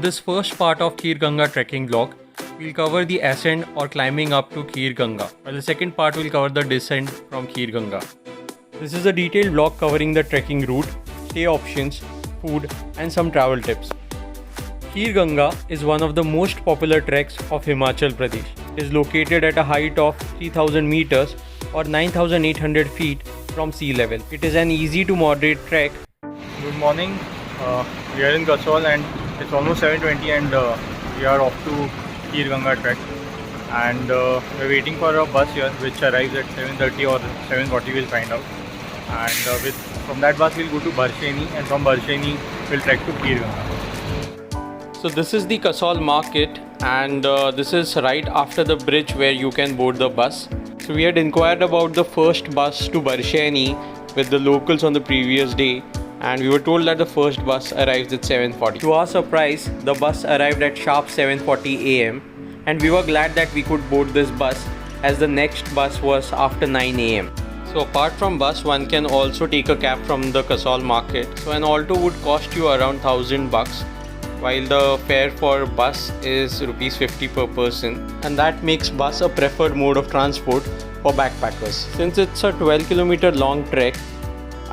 this first part of Kheerganga trekking vlog, we'll cover the ascent or climbing up to Kheerganga, while the second part will cover the descent from Kheerganga. This is a detailed vlog covering the trekking route, stay options, food and some travel tips. Kheerganga is one of the most popular treks of Himachal Pradesh. It is located at a height of 3000 meters or 9800 feet from sea level. It is an easy to moderate trek. Good morning. We are in Kasol and it's almost 7:20 and we are off to Kheerganga Trek, and we're waiting for a bus here which arrives at 7:30 or 7:40, we'll find out. And from that bus we'll go to Barsheni, and from Barsheni we'll trek to Kheerganga. So this is the Kasol market, and this is right after the bridge where you can board the bus. So we had inquired about the first bus to Barsheni with the locals on the previous day, and we were told that the first bus arrives at 7:40. To our surprise, the bus arrived at sharp 7:40 am, and we were glad that we could board this bus as the next bus was after 9 am. So apart from bus, one can also take a cab from the Kasol market. So an alto would cost you around 1000 bucks, while the fare for bus is rupees 50 per person, and that makes bus a preferred mode of transport for backpackers. Since it's a 12-kilometer long trek,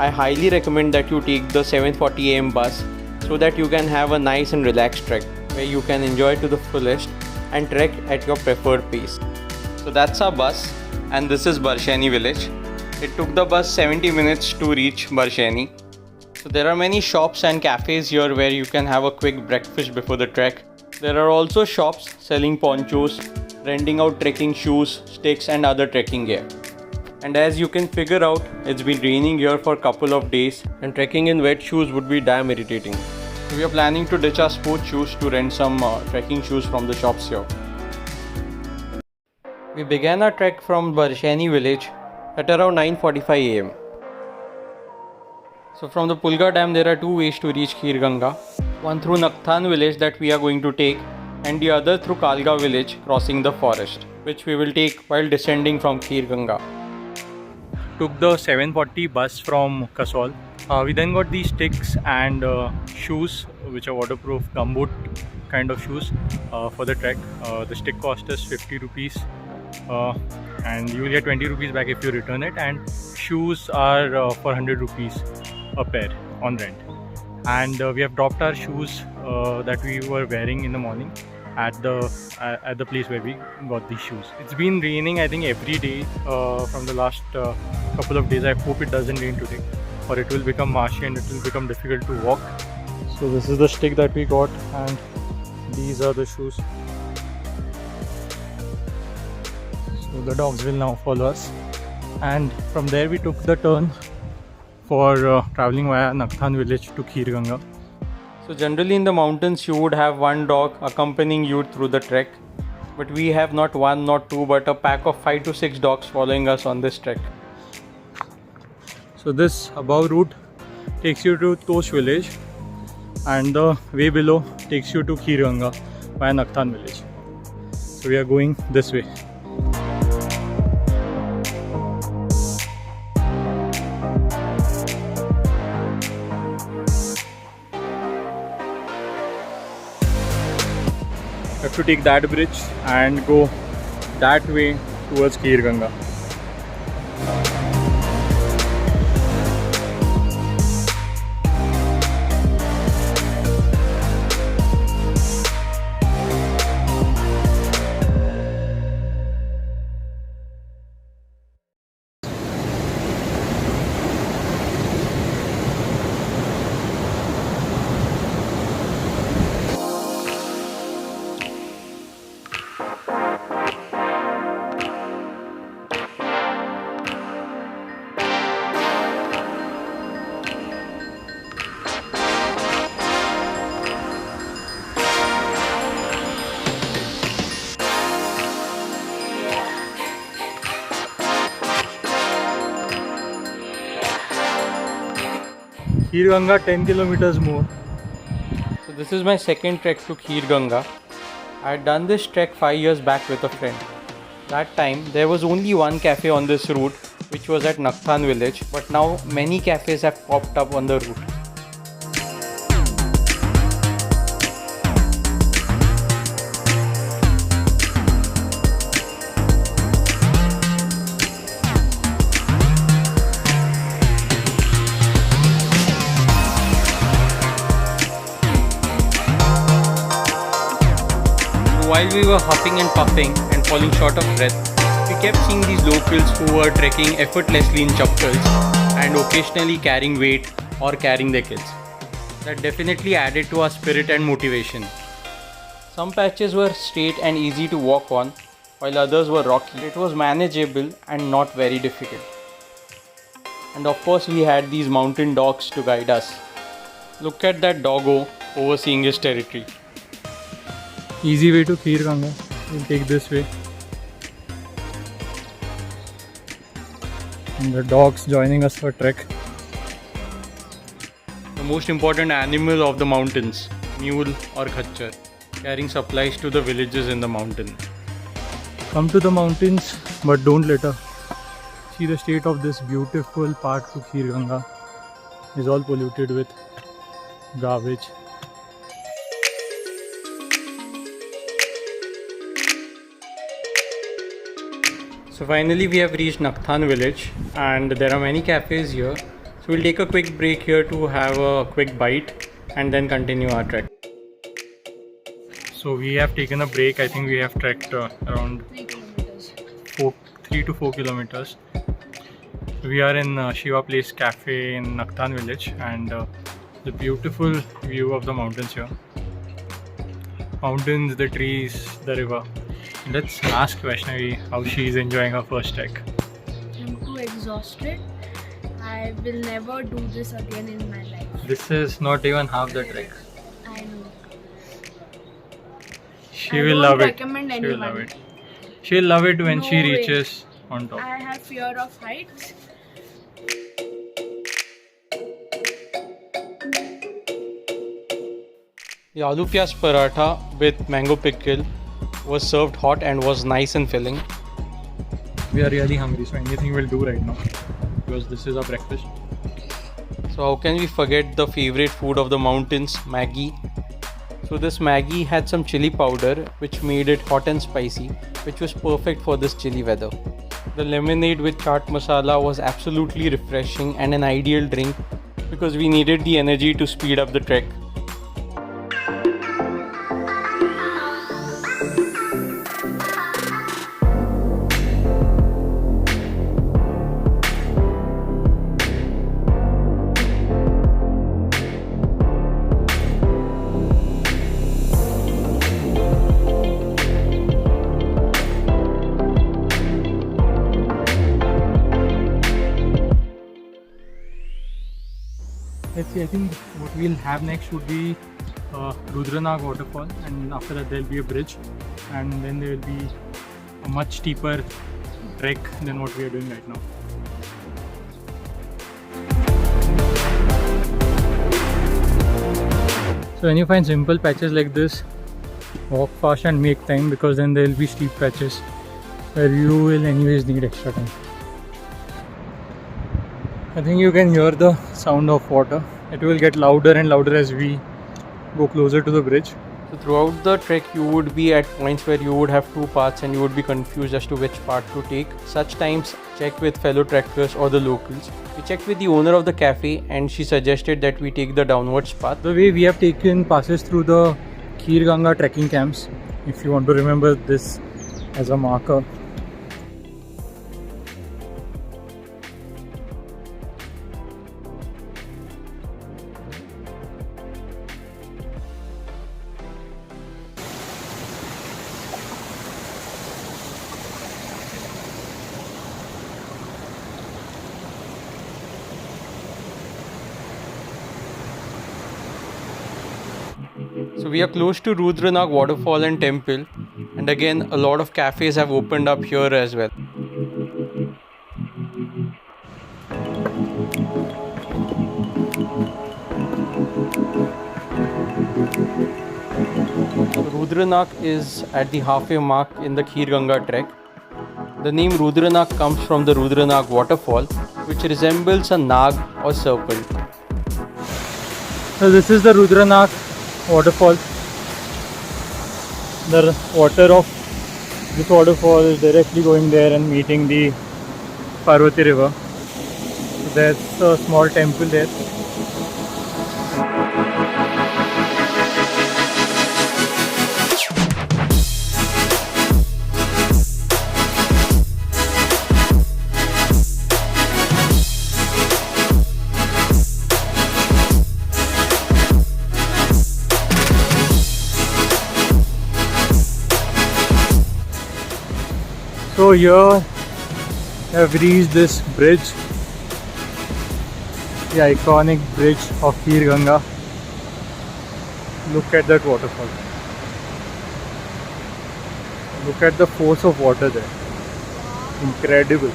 I highly recommend that you take the 7:40 am bus so that you can have a nice and relaxed trek where you can enjoy to the fullest and trek at your preferred pace. So that's our bus, and this is Barsheni village. It took the bus 70 minutes to reach Barsheni. So there are many shops and cafes here where you can have a quick breakfast before the trek. There are also shops selling ponchos, renting out trekking shoes, sticks and other trekking gear. And as you can figure out, it's been raining here for a couple of days, and trekking in wet shoes would be damn irritating. So we are planning to ditch our sports shoes to rent some trekking shoes from the shops here. We began our trek from Barsheni village at around 9:45 am. So from the Pulga dam there are two ways to reach Kheerganga. One through Nakhthan village that we are going to take, and the other through Kalgha village crossing the forest, which we will take while descending from Kheerganga. Took the 7:40 bus from Kasol. We then got these sticks and shoes, which are waterproof gumboot kind of shoes for the trek. The stick cost us 50 rupees and you will get 20 rupees back if you return it, and shoes are for 100 rupees a pair on rent. And we have dropped our shoes that we were wearing in the morning at the place where we got these shoes. It's been raining, I think, every day from the last couple of days. I hope it doesn't rain today, or it will become marshy and it will become difficult to walk. So this is the stick that we got, and these are the shoes. So the dogs will now follow us, and from there we took the turn for traveling via Nakhthan village to Kheerganga. So generally in the mountains you would have one dog accompanying you through the trek, but we have not one, not two, but a pack of 5 to 6 dogs following us on this trek. So this above route takes you to Tosh village, and the way below takes you to Kheerganga via Nakhthan village. So we are going this way. Have to take that bridge and go that way towards Kheerganga. Kheerganga 10 kilometers more. So this is my second trek to Kheerganga. I had done this trek 5 years back with a friend. That time there was only one cafe on this route, which was at Nakhthan village, but now many cafes have popped up on the route. while we were huffing and puffing and falling short of breath, we kept seeing these locals who were trekking effortlessly in chappals and occasionally carrying weight or carrying their kids. That definitely added to our spirit and motivation. Some patches were straight and easy to walk on, while others were rocky. It was manageable and not very difficult. And of course we had these mountain dogs to guide us. Look at that doggo overseeing his territory. Easy way to Kheerganga. We'll take this way. And the dogs joining us for trek. The most important animal of the mountains, mule or khachar, carrying supplies to the villages in the mountain. Come to the mountains, but don't litter. See the state of this beautiful part to Kheerganga is all polluted with garbage. So finally we have reached Nakhthan village and there are many cafes here. So we'll take a quick break here to have a quick bite and then continue our trek. So we have taken a break. I think we have trekked around 3 to 4 kilometers. We are in Shiva Place Cafe in Nakhthan village and the beautiful view of the mountains here. Mountains, the trees, the river. Let's ask Vaishnavi how she is enjoying her first trek. I'm too exhausted. I will never do this again in my life. This is not even half the trek. I know. She I will don't love it. recommend She will anyone. love it. She'll love it when No she way. reaches on top. I have fear of heights. The aloo pyaz paratha with mango pickle was served hot and was nice and filling. We are really hungry, so anything will do right now because this is our breakfast. So how can we forget the favorite food of the mountains, Maggi? So this Maggi had some chili powder which made it hot and spicy, which was perfect for this chilly weather. The lemonade with chaat masala was absolutely refreshing and an ideal drink because we needed the energy to speed up the trek. Let's see, I think what we'll have next would be Rudranag waterfall, and after that there will be a bridge, and then there will be a much steeper trek than what we are doing right now. So when you find simple patches like this, walk fast and make time, because then there will be steep patches where you will anyways need extra time. I think you can hear the sound of water. It will get louder and louder as we go closer to the bridge. So throughout the trek you would be at points where you would have two paths and you would be confused as to which path to take. Such times check with fellow trekkers or the locals. We checked with the owner of the cafe and she suggested that we take the downwards path. The way we have taken passes through the Kheerganga trekking camps, if you want to remember this as a marker. So we are close to Rudranag waterfall and temple, and again a lot of cafes have opened up here as well. Rudranag is at the halfway mark in the Kheerganga trek. The name Rudranag comes from the Rudranag waterfall, which resembles a nag or serpent. So this is the Rudranag waterfall. The water of this waterfall is directly going there and meeting the Parvati river. So there's a small temple there. So here have reached this bridge, the iconic bridge of Kheerganga. Look at that waterfall. Look at the force of water there. Incredible.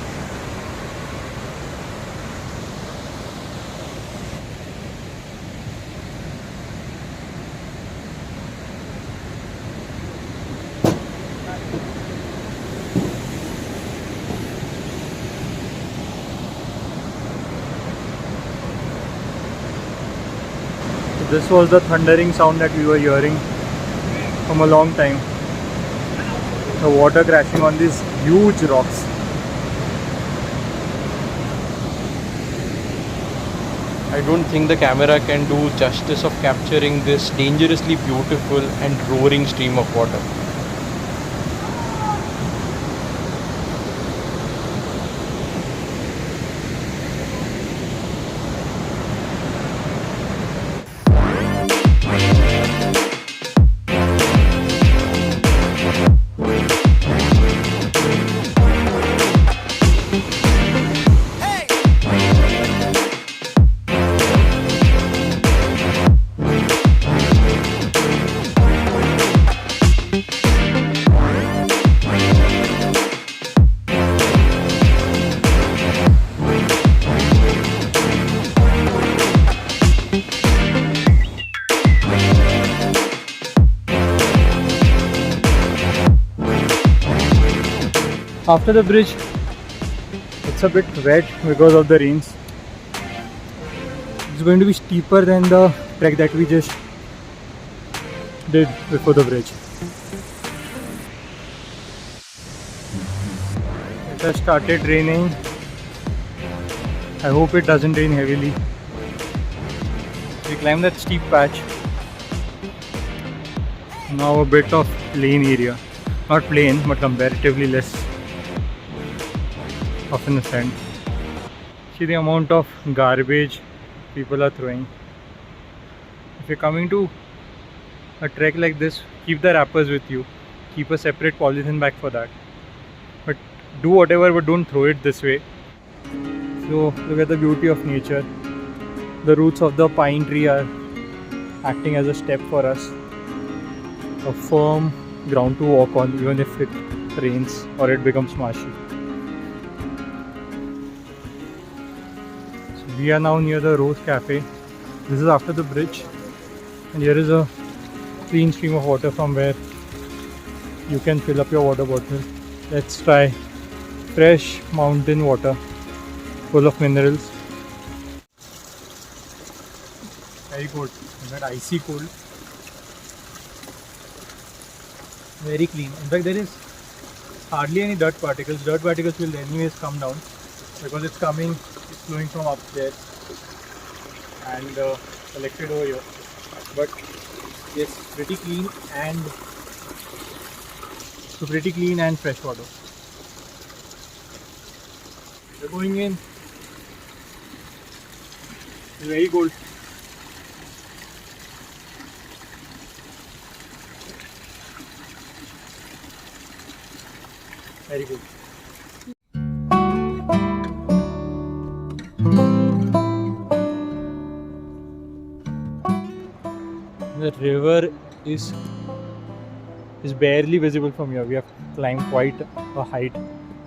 This was the thundering sound that we were hearing from a long time. The water crashing on these huge rocks. I don't think the camera can do justice of capturing this dangerously beautiful and roaring stream of water. After the bridge, it's a bit wet because of the rains. It's going to be steeper than the trek that we just did before the bridge. It has started raining. I hope it doesn't rain heavily. We climbed that steep patch. Now a bit of plain area. Not plain, but comparatively less of an ascent. See the amount of garbage people are throwing. If you're coming to a trek like this, keep the wrappers with you. Keep a separate polythene bag for that. But do whatever, but don't throw it this way. So look at the beauty of nature. The roots of the pine tree are acting as a step for us. A firm ground to walk on even if it rains or it becomes marshy. We are now near the Rose Cafe. This is after the bridge, and here is a clean stream of water from where you can fill up your water bottle. Let's try fresh mountain water full of minerals. Very cold, not icy cold. Very clean. In fact, there is hardly any dirt particles. Dirt particles will anyways come down because it's flowing from up there and collected over here. But yes, pretty clean and fresh water. We're going in. It's very cold. Very good. The river is barely visible from here. We have climbed quite a height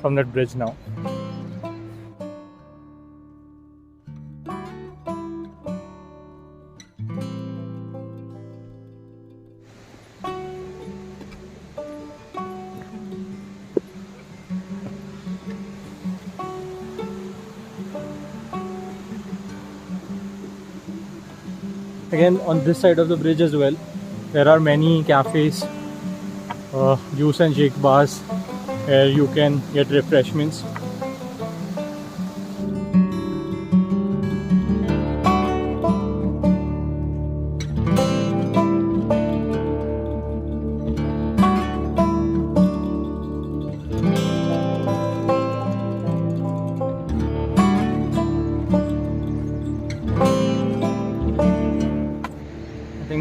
from that bridge now. Again, on this side of the bridge as well, there are many cafes, juice and shake bars where you can get refreshments.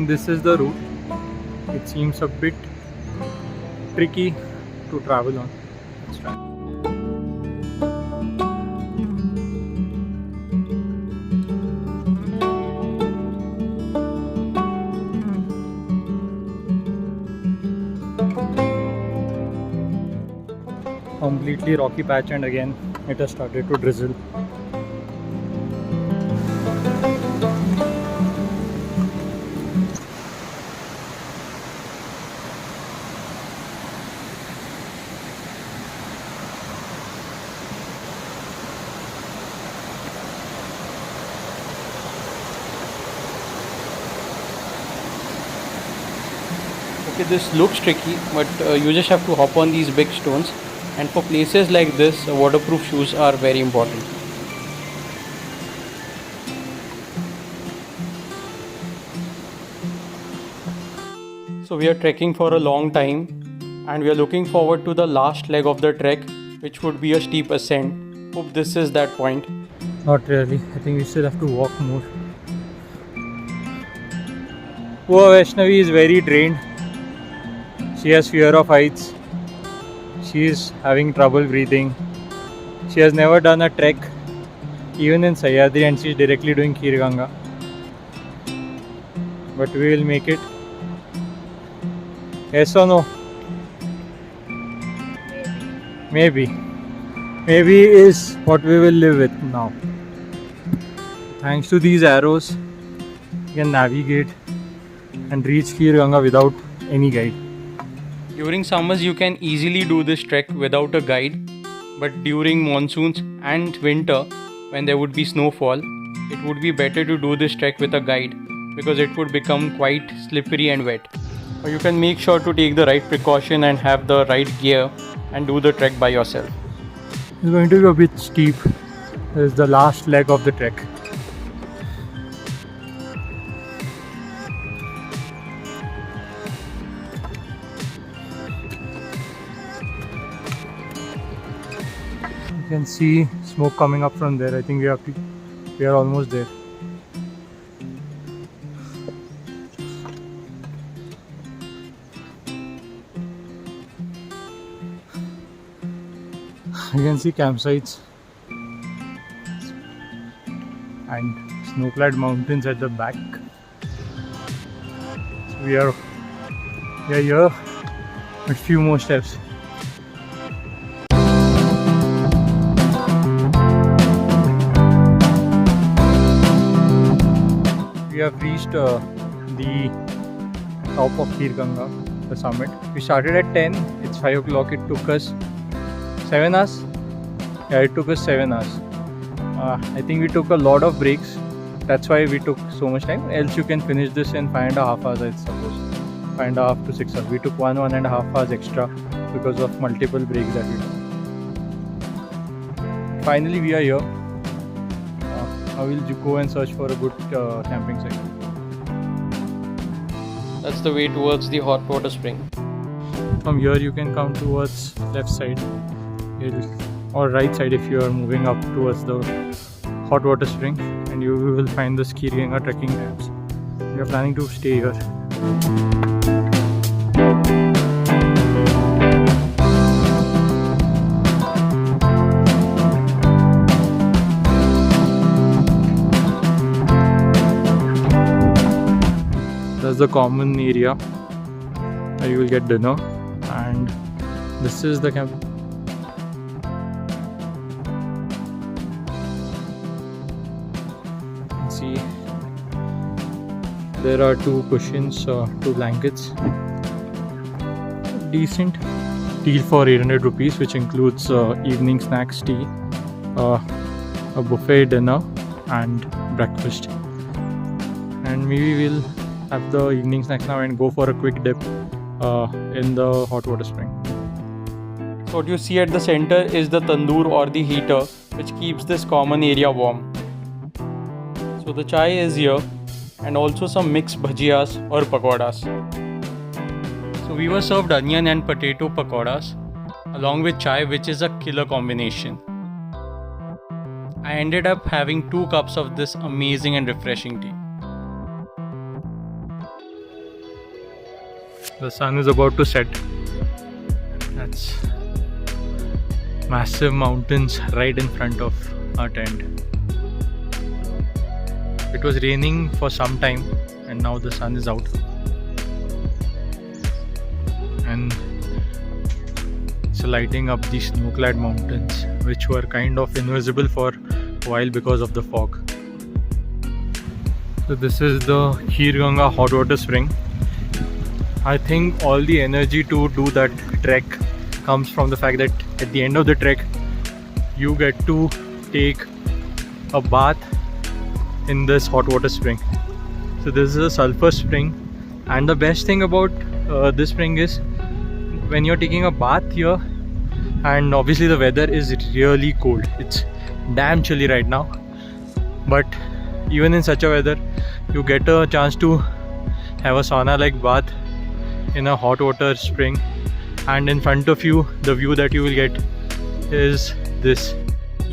This is the route. It seems a bit tricky to travel on. Let's try. completely rocky patch, and again it has started to drizzle. Okay, this looks tricky, but you just have to hop on these big stones, and for places like this, waterproof shoes are very important. So we are trekking for a long time, and we are looking forward to the last leg of the trek, which would be a steep ascent. Hope this is that point. Not really. I think we still have to walk more. Poor Vaishnavi is very drained. She has fear of heights. She is having trouble breathing. She has never done a trek, even in Sahyadri, and she is directly doing Kheerganga. But we will make it. Yes or no? Maybe. Maybe is what we will live with now. Thanks to these arrows, you can navigate and reach Kheerganga without any guide. During summers, you can easily do this trek without a guide, but during monsoons and winter, when there would be snowfall, it would be better to do this trek with a guide because it would become quite slippery and wet. Or you can make sure to take the right precaution and have the right gear and do the trek by yourself. It's going to be a bit steep. This is the last leg of the trek. You can see smoke coming up from there. I think we are almost there. You can see campsites and snow-clad mountains at the back. So we are here, but few more steps. We have reached the top of Kheerganga, the summit. We started at 10. It's 5 o'clock. It took us 7 hours? Yeah, it took us 7 hours. I think we took a lot of breaks. That's why we took so much time. Else you can finish this in 5.5 hours, I suppose. 5.5 to 6 hours. We took 1.5 hours extra because of multiple breaks that we took. Finally, we are here. I will go and search for a good camping site. That's the way towards the hot water spring. From here you can come towards left side or right side if you are moving up towards the hot water spring, and you will find the Kheerganga trekking camps. We are planning to stay here. That's the common area where you will get dinner, and this is the camp. See, there are 2 cushions, 2 blankets. Decent deal for 800 rupees, which includes evening snacks, tea, a buffet dinner and breakfast. And maybe we'll have the evening snacks now and go for a quick dip in the hot water spring. So what you see at the center is the tandoor or the heater, which keeps this common area warm. So the chai is here, and also some mixed bhajiyas or pakoras. So we were served onion and potato pakoras along with chai, which is a killer combination. I ended up having 2 cups of this amazing and refreshing tea. The sun is about to set. That's massive mountains right in front of our tent. It was raining for some time and now the sun is out. And it's It's lighting up the snow-clad mountains, which were kind of invisible for a while because of the fog. So this is the Kheerganga hot water spring. I think all the energy to do that trek comes from the fact that at the end of the trek you get to take a bath in this hot water spring. So this is a sulfur spring, and the best thing about this spring is when you're taking a bath here, and obviously the weather is really cold. It's damn chilly right now, but even in such a weather you get a chance to have a sauna like bath in a hot water spring, and in front of you the view that you will get is this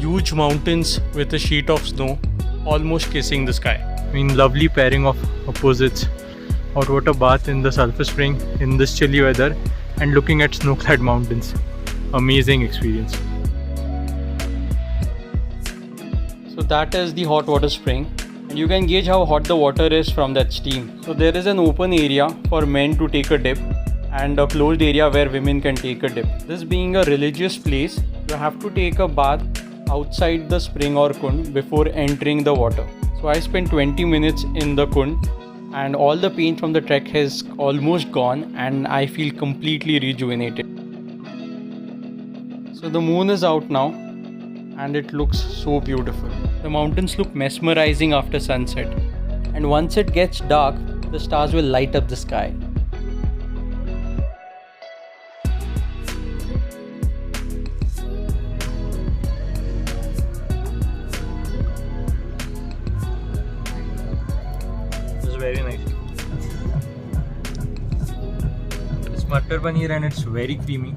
Huge mountains with a sheet of snow almost kissing the sky. I mean, lovely pairing of opposites. Hot water bath in the sulfur spring in this chilly weather and looking at snow-clad mountains. Amazing experience. So that is the hot water spring, and you can gauge how hot the water is from that steam. So there is an open area for men to take a dip and a closed area where women can take a dip. This being a religious place, you have to take a bath outside the spring or kund before entering the water. So I spent 20 minutes in the kund, and all the pain from the trek has almost gone, and I feel completely rejuvenated. So the moon is out now and it looks so beautiful. The mountains look mesmerizing after sunset, and once it gets dark, the stars will light up the sky. Very nice. It's matar paneer and it's very creamy.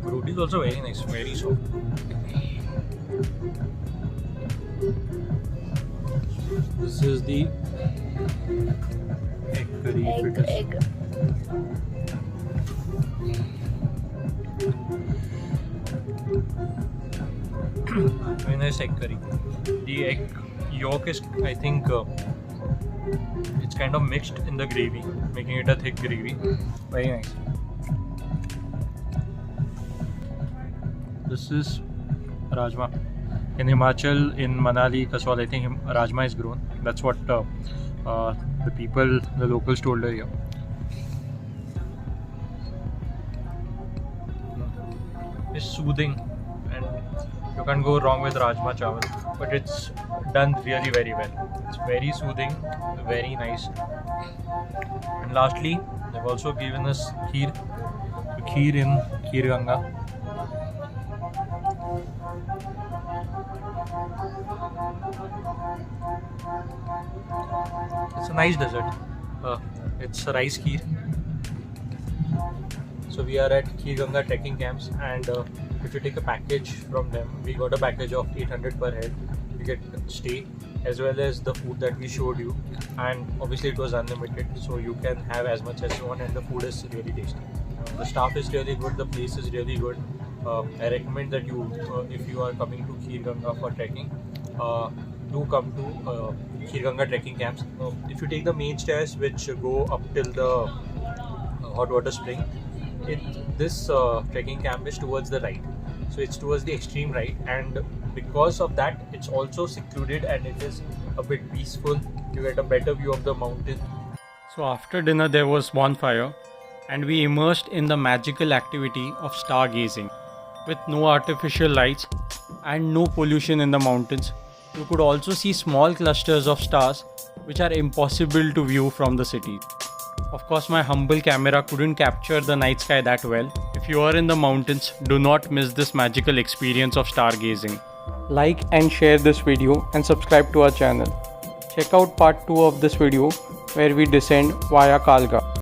Roti is also very nice, very soft. This is the egg curry. Egg. Very nice egg curry. The egg yolk is, I think, it's kind of mixed in the gravy, making it a thick gravy. Very nice. This is rajma. In Himachal, in Manali, Kasol, I think rajma is grown. That's what the people, the locals told her here. It's soothing, and you can't go wrong with rajma chawal, but it's done really very well. It's very soothing, very nice. And lastly, they've also given us kheer. So kheer in Kheerganga. It's a nice dessert. It's a rice kheer. So we are at Kheerganga trekking camps, and if you take a package from them, we got a package of 800 per head. You get stay as well as the food that we showed you, and obviously it was unlimited, so you can have as much as you want, and the food is really tasty. The staff is really good, the place is really good. I recommend that you, if you are coming to Kheerganga for trekking, do come to Kheerganga trekking camps. If you take the main stairs which go up till the hot water spring, this trekking camp is towards the right, so it's towards the extreme right, and because of that it's also secluded and it is a bit peaceful. You get a better view of the mountain. So after dinner there was bonfire, and we immersed in the magical activity of stargazing. With no artificial lights and no pollution in the mountains, you could also see small clusters of stars which are impossible to view from the city. Of course, my humble camera couldn't capture the night sky that well. If you are in the mountains, do not miss this magical experience of stargazing. Like and share this video and subscribe to our channel. Check out part 2 of this video where we descend via Kalgha.